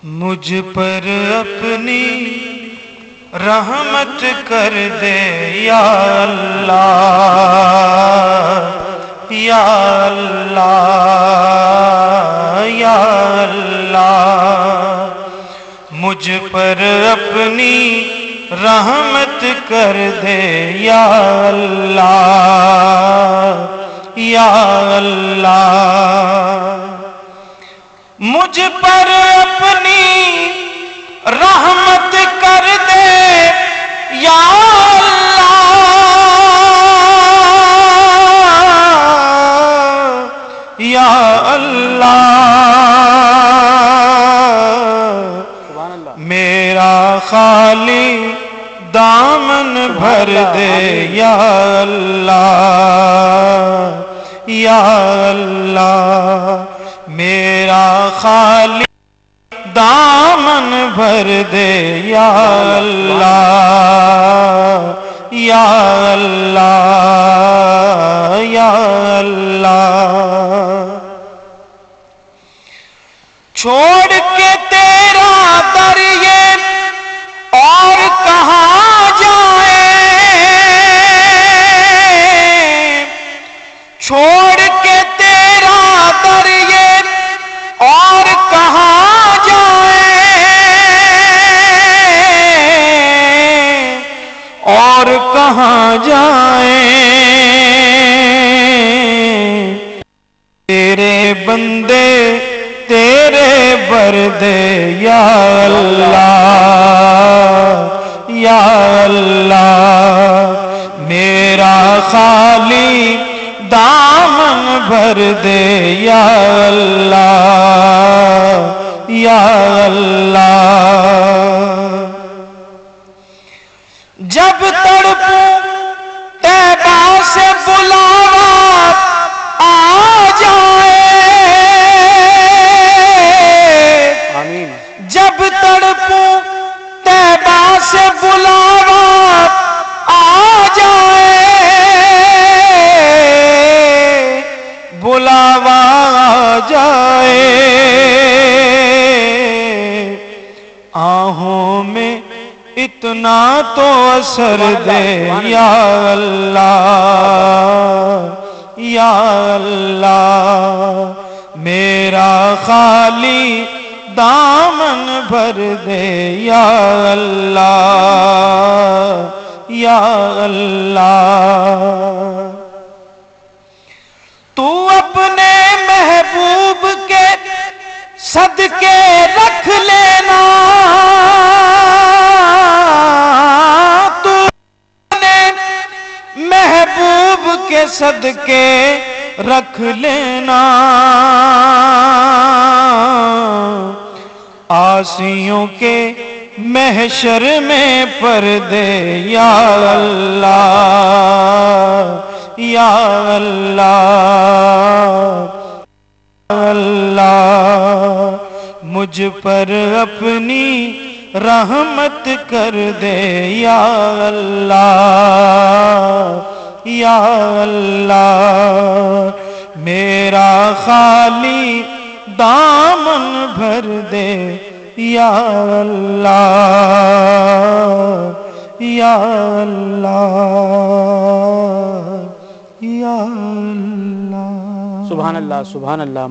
مجھ پر اپنی رحمت کر دے یا اللہ یا اللہ یا اللہ، مجھ پر اپنی رحمت کر دے یا اللہ یا اللہ، مجھ پر اپنی رحمت کر دے یا اللہ یا اللہ، میرا خالی دامن بھر دے یا اللہ یا اللہ، میرا خالی دامن بھر دے یا اللہ یا اللہ یا اللہ، چھوڑ کے تیرا در یہ اور کہاں جائے، چھوڑ کے تیرا در یہ اور کہاں جائے، اور کہاں جائے، تیرے بندے تیرے بردے یا اللہ یا اللہ، میرا خالی دامن بھر دے یا اللہ یا اللہ، جب تڑپوں طیبہ سے بلاوا آ جائے، جب تڑپوں طیبہ سے بلاوا آ جائے، بلاوا آ جائے، آہوں میں اتنا تو اثر دے یا اللہ یا اللہ، میرا خالی دامن بھر دے یا اللہ یا اللہ، تو اپنے محبوب کے صدقے رکھ لینا، تو اپنے محبوب کے صدقے رکھ لینا، عاصیوں کے محشر میں پردے یا اللہ یا اللہ اللہ، مجھ پر اپنی رحمت کر دے یا اللہ یا اللہ، میرا خالی دامن بھر دے یا اللہ یا اللہ یا اللہ۔ سبحان اللہ سبحان اللہ۔